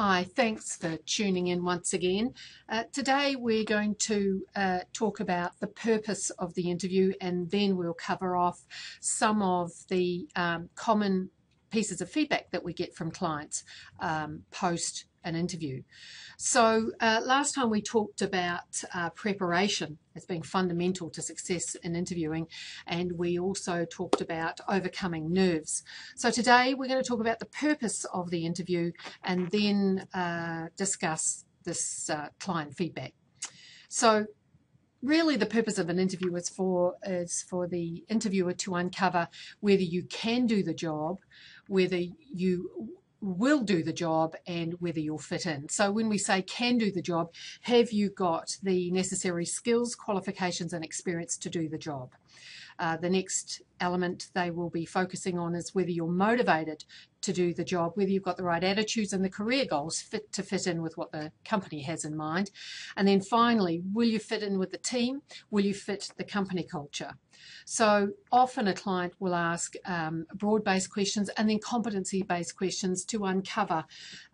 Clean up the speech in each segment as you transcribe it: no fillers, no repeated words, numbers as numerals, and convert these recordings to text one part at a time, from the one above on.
Hi, thanks for tuning in once again. Today we're going to talk about the purpose of the interview, and then we'll cover off some of the common pieces of feedback that we get from clients post an interview. So last time we talked about preparation as being fundamental to success in interviewing, and we also talked about overcoming nerves. So today we're going to talk about the purpose of the interview and then discuss this client feedback. So really the purpose of an interview is for the interviewer to uncover whether you can do the job, whether you will do the job, and whether you'll fit in. So when we say can do the job, have you got the necessary skills, qualifications and experience to do the job? The next element they will be focusing on is whether you're motivated to do the job, whether you've got the right attitudes and the career goals to fit in with what the company has in mind. And then finally, will you fit in with the team? Will you fit the company culture? So often a client will ask broad-based questions and then competency-based questions to uncover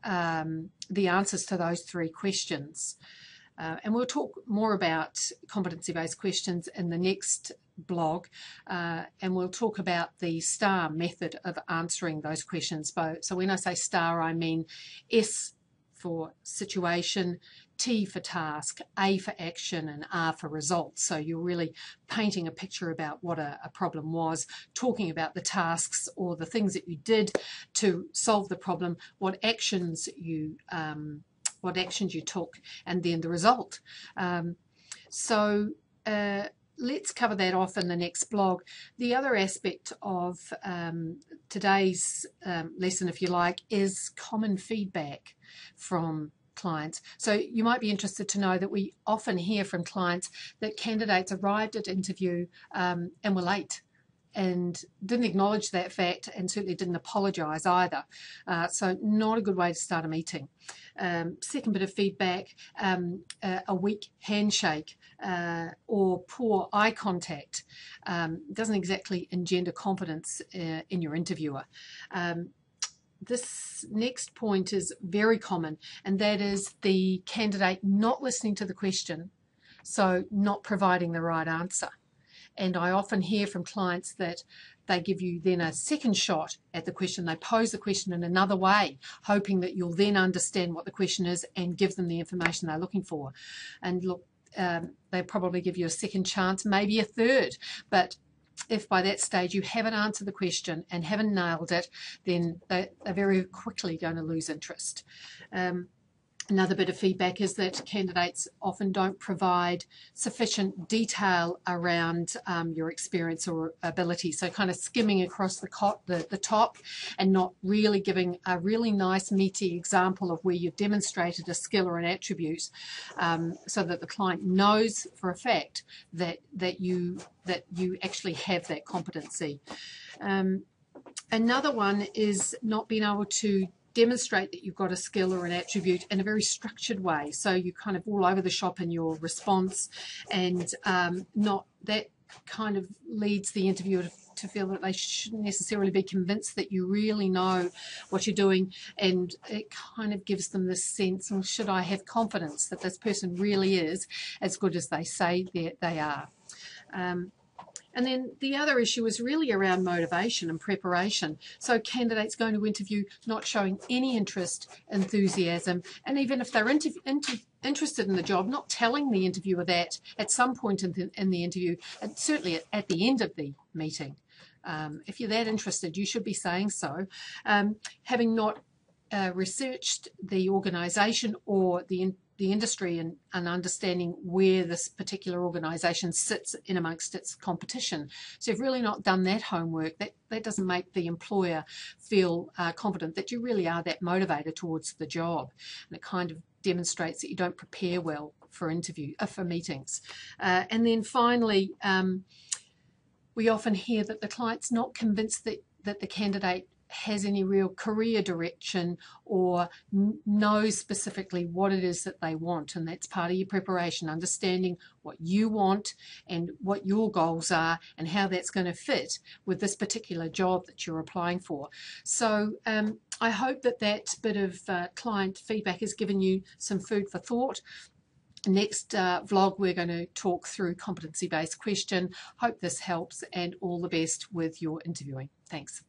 the answers to those three questions. And we'll talk more about competency-based questions in the next blog, and we'll talk about the STAR method of answering those questions. So when I say STAR, I mean S for situation, T for task, A for action, and R for results. So you're really painting a picture about what a problem was, talking about the tasks or the things that you did to solve the problem, what actions you took, and then the result. Let's cover that off in the next blog. The other aspect of today's lesson, if you like, is common feedback from clients. So you might be interested to know that we often hear from clients that candidates arrived at interview and were late, and didn't acknowledge that fact and certainly didn't apologise either. So not a good way to start a meeting. Second bit of feedback, a weak handshake or poor eye contact doesn't exactly engender confidence in your interviewer. This next point is very common, and that is the candidate not listening to the question, so not providing the right answer. And I often hear from clients that they give you then a second shot at the question. They pose the question in another way, hoping that you'll then understand what the question is and give them the information they're looking for. And look, they probably give you a second chance, maybe a third. But if by that stage you haven't answered the question and haven't nailed it, then they're very quickly going to lose interest. Another bit of feedback is that candidates often don't provide sufficient detail around your experience or ability, so kind of skimming across the top and not really giving a really nice meaty example of where you've demonstrated a skill or an attribute, so that the client knows for a fact that you actually have that competency. Another one is not being able to demonstrate that you've got a skill or an attribute in a very structured way. So you're kind of all over the shop in your response, and not that kind of leads the interviewer to feel that they shouldn't necessarily be convinced that you really know what you're doing, and it kind of gives them this sense, well, should I have confidence that this person really is as good as they say they are? And then the other issue is really around motivation and preparation. So candidates going to interview not showing any interest, enthusiasm, and even if they're interested in the job, not telling the interviewer that at some point in the interview, and certainly at the end of the meeting. If you're that interested, you should be saying so. Having not researched the organisation or the industry and understanding where this particular organisation sits in amongst its competition. So you've really not done that homework. That doesn't make the employer feel confident that you really are that motivated towards the job. And it kind of demonstrates that you don't prepare well for meetings. And then finally, we often hear that the client's not convinced that the candidate has any real career direction or knows specifically what it is that they want, and that's part of your preparation, understanding what you want and what your goals are and how that's going to fit with this particular job that you're applying for. So I hope that that bit of client feedback has given you some food for thought. Next vlog, we're going to talk through competency-based question. Hope this helps, and all the best with your interviewing. Thanks.